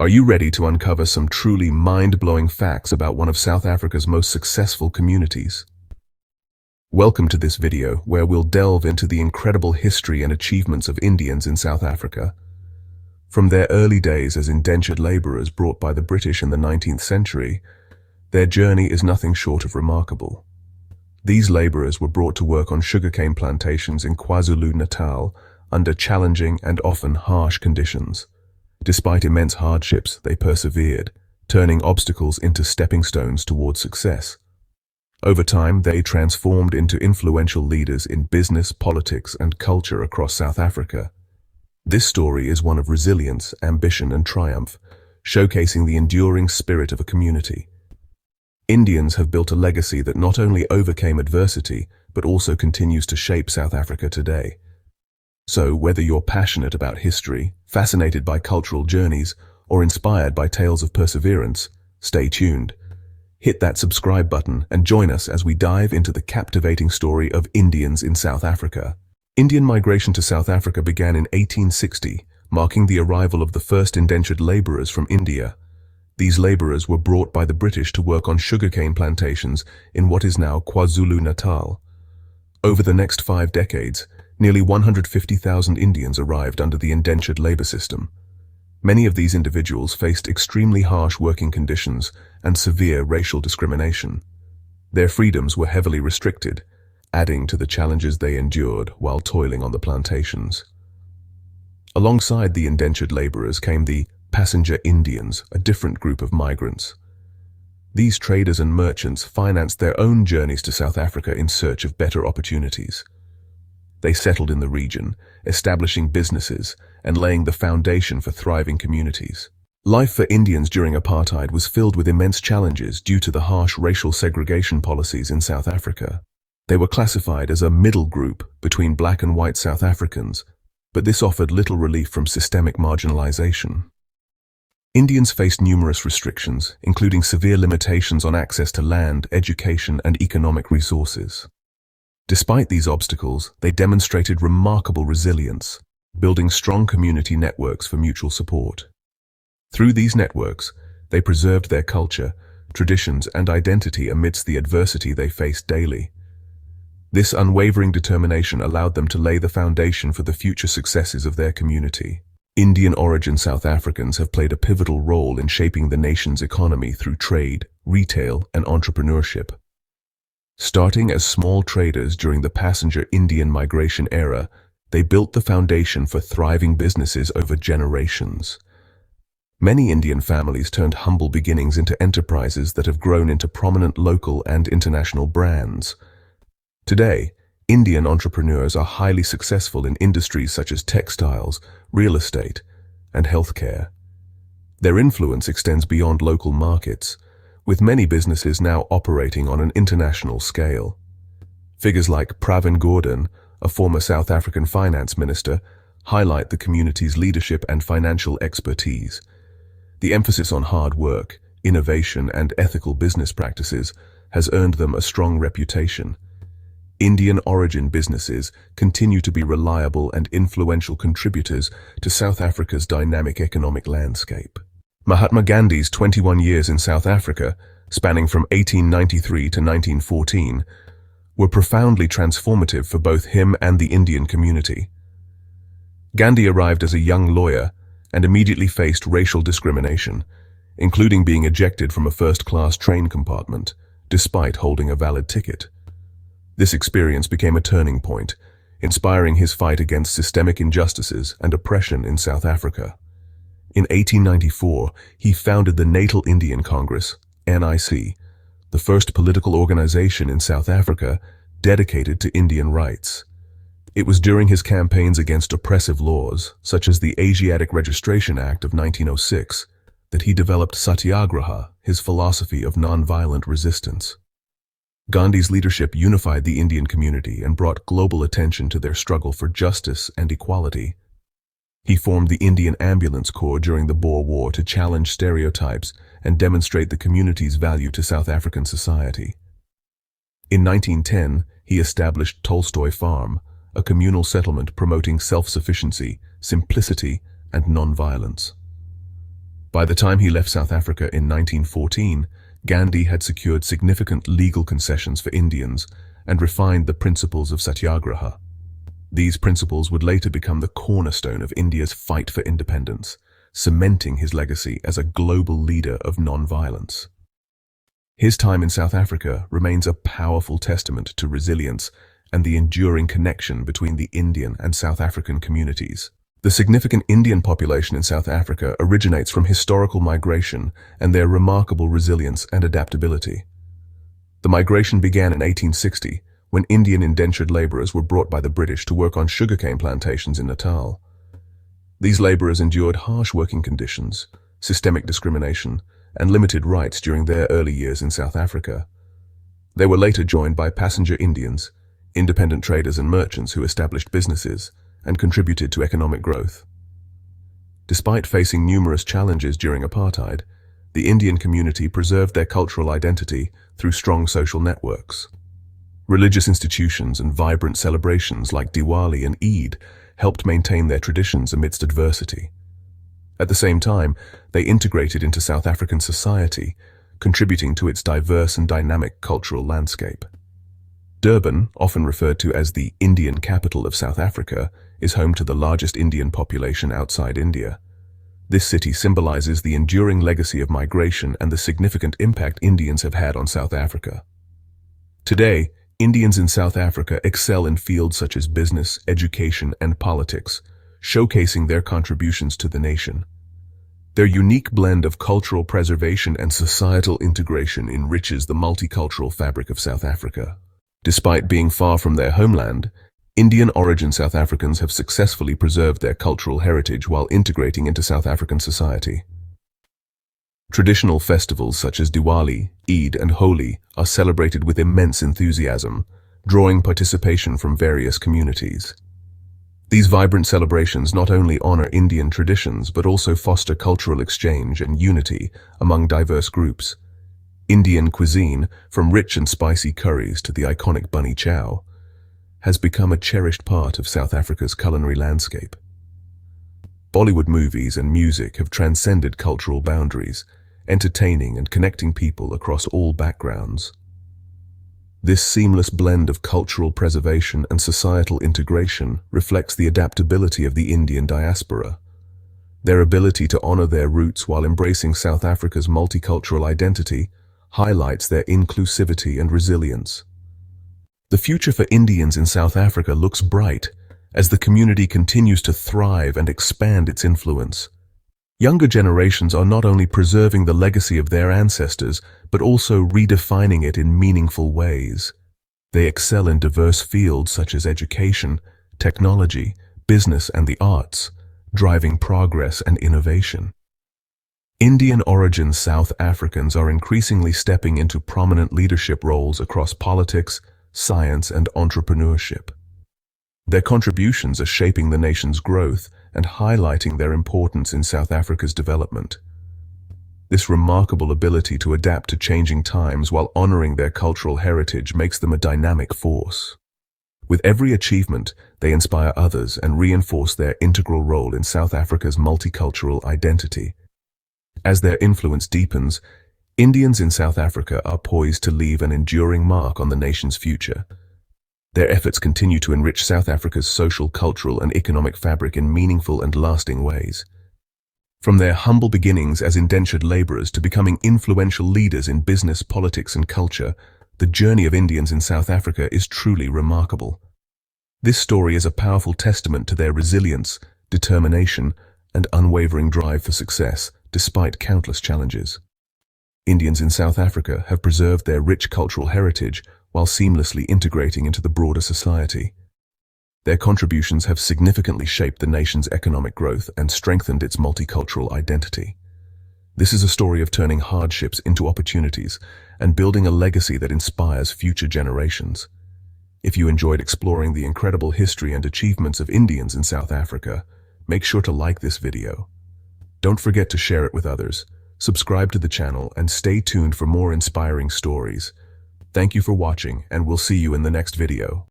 Are you ready to uncover some truly mind-blowing facts about one of South Africa's most successful communities? Welcome to this video where we'll delve into the incredible history and achievements of Indians in South Africa. From their early days as indentured laborers brought by the British in the 19th century, their journey is nothing short of remarkable. These laborers were brought to work on sugarcane plantations in KwaZulu-Natal under challenging and often harsh conditions. Despite immense hardships, they persevered, turning obstacles into stepping stones towards success. Over time, they transformed into influential leaders in business, politics, and culture across South Africa. This story is one of resilience, ambition, and triumph, showcasing the enduring spirit of a community. Indians have built a legacy that not only overcame adversity, but also continues to shape South Africa today. So, whether you're passionate about history, fascinated by cultural journeys, or inspired by tales of perseverance, stay tuned. Hit that subscribe button and join us as we dive into the captivating story of Indians in South Africa. Indian migration to South Africa began in 1860, marking the arrival of the first indentured laborers from India. These laborers were brought by the British to work on sugarcane plantations in what is now KwaZulu-Natal. Over the next 5 decades, nearly 150,000 Indians arrived under the indentured labor system. Many of these individuals faced extremely harsh working conditions and severe racial discrimination. Their freedoms were heavily restricted, adding to the challenges they endured while toiling on the plantations. Alongside the indentured laborers came the passenger Indians, a different group of migrants. These traders and merchants financed their own journeys to South Africa in search of better opportunities. They settled in the region, establishing businesses and laying the foundation for thriving communities. Life for Indians during apartheid was filled with immense challenges due to the harsh racial segregation policies in South Africa. They were classified as a middle group between black and white South Africans, but this offered little relief from systemic marginalization. Indians faced numerous restrictions, including severe limitations on access to land, education, and economic resources. Despite these obstacles, they demonstrated remarkable resilience, building strong community networks for mutual support. Through these networks, they preserved their culture, traditions, and identity amidst the adversity they faced daily. This unwavering determination allowed them to lay the foundation for the future successes of their community. Indian origin South Africans have played a pivotal role in shaping the nation's economy through trade, retail, and entrepreneurship. Starting as small traders during the passenger Indian migration era, they built the foundation for thriving businesses over generations. Many Indian families turned humble beginnings into enterprises that have grown into prominent local and international brands. Today, Indian entrepreneurs are highly successful in industries such as textiles, real estate, and healthcare. Their influence extends beyond local markets, with many businesses now operating on an international scale. Figures like Pravin Gordhan, a former South African finance minister, highlight the community's leadership and financial expertise. The emphasis on hard work, innovation, and ethical business practices has earned them a strong reputation. Indian origin businesses continue to be reliable and influential contributors to South Africa's dynamic economic landscape. Mahatma Gandhi's 21 years in South Africa, spanning from 1893 to 1914, were profoundly transformative for both him and the Indian community. Gandhi arrived as a young lawyer and immediately faced racial discrimination, including being ejected from a first-class train compartment, despite holding a valid ticket. This experience became a turning point, inspiring his fight against systemic injustices and oppression in South Africa. In 1894, he founded the Natal Indian Congress, NIC, the first political organization in South Africa dedicated to Indian rights. It was during his campaigns against oppressive laws, such as the Asiatic Registration Act of 1906, that he developed Satyagraha, his philosophy of nonviolent resistance. Gandhi's leadership unified the Indian community and brought global attention to their struggle for justice and equality. He formed the Indian Ambulance Corps during the Boer War to challenge stereotypes and demonstrate the community's value to South African society. In 1910, he established Tolstoy Farm, a communal settlement promoting self-sufficiency, simplicity, and non-violence. By the time he left South Africa in 1914, Gandhi had secured significant legal concessions for Indians and refined the principles of satyagraha. These principles would later become the cornerstone of India's fight for independence, cementing his legacy as a global leader of non-violence. His time in South Africa remains a powerful testament to resilience and the enduring connection between the Indian and South African communities. The significant Indian population in South Africa originates from historical migration and their remarkable resilience and adaptability. The migration began in 1860, when Indian indentured laborers were brought by the British to work on sugarcane plantations in Natal. These laborers endured harsh working conditions, systemic discrimination, and limited rights during their early years in South Africa. They were later joined by passenger Indians, independent traders and merchants who established businesses and contributed to economic growth. Despite facing numerous challenges during apartheid, the Indian community preserved their cultural identity through strong social networks. Religious institutions and vibrant celebrations like Diwali and Eid helped maintain their traditions amidst adversity. At the same time, they integrated into South African society, contributing to its diverse and dynamic cultural landscape. Durban, often referred to as the Indian capital of South Africa, is home to the largest Indian population outside India. This city symbolizes the enduring legacy of migration and the significant impact Indians have had on South Africa. Today, Indians in South Africa excel in fields such as business, education, and politics, showcasing their contributions to the nation. Their unique blend of cultural preservation and societal integration enriches the multicultural fabric of South Africa. Despite being far from their homeland, Indian-origin South Africans have successfully preserved their cultural heritage while integrating into South African society. Traditional festivals such as Diwali, Eid, and Holi are celebrated with immense enthusiasm, drawing participation from various communities. These vibrant celebrations not only honor Indian traditions but also foster cultural exchange and unity among diverse groups. Indian cuisine, from rich and spicy curries to the iconic bunny chow, has become a cherished part of South Africa's culinary landscape. Bollywood movies and music have transcended cultural boundaries, entertaining and connecting people across all backgrounds. This seamless blend of cultural preservation and societal integration reflects the adaptability of the Indian diaspora. Their ability to honor their roots while embracing South Africa's multicultural identity highlights their inclusivity and resilience. The future for Indians in South Africa looks bright as the community continues to thrive and expand its influence. Younger generations are not only preserving the legacy of their ancestors, but also redefining it in meaningful ways. They excel in diverse fields such as education, technology, business, and the arts, driving progress and innovation. Indian-origin South Africans are increasingly stepping into prominent leadership roles across politics, science, and entrepreneurship. Their contributions are shaping the nation's growth and highlighting their importance in South Africa's development. This remarkable ability to adapt to changing times while honoring their cultural heritage makes them a dynamic force. With every achievement, they inspire others and reinforce their integral role in South Africa's multicultural identity. As their influence deepens, Indians in South Africa are poised to leave an enduring mark on the nation's future. Their efforts continue to enrich South Africa's social, cultural, and economic fabric in meaningful and lasting ways. From their humble beginnings as indentured laborers to becoming influential leaders in business, politics, and culture, the journey of Indians in South Africa is truly remarkable. This story is a powerful testament to their resilience, determination, and unwavering drive for success, despite countless challenges. Indians in South Africa have preserved their rich cultural heritage while seamlessly integrating into the broader society. Their contributions have significantly shaped the nation's economic growth and strengthened its multicultural identity. This is a story of turning hardships into opportunities and building a legacy that inspires future generations. If you enjoyed exploring the incredible history and achievements of Indians in South Africa, make sure to like this video. Don't forget to share it with others, subscribe to the channel, and stay tuned for more inspiring stories. Thank you for watching, and we'll see you in the next video.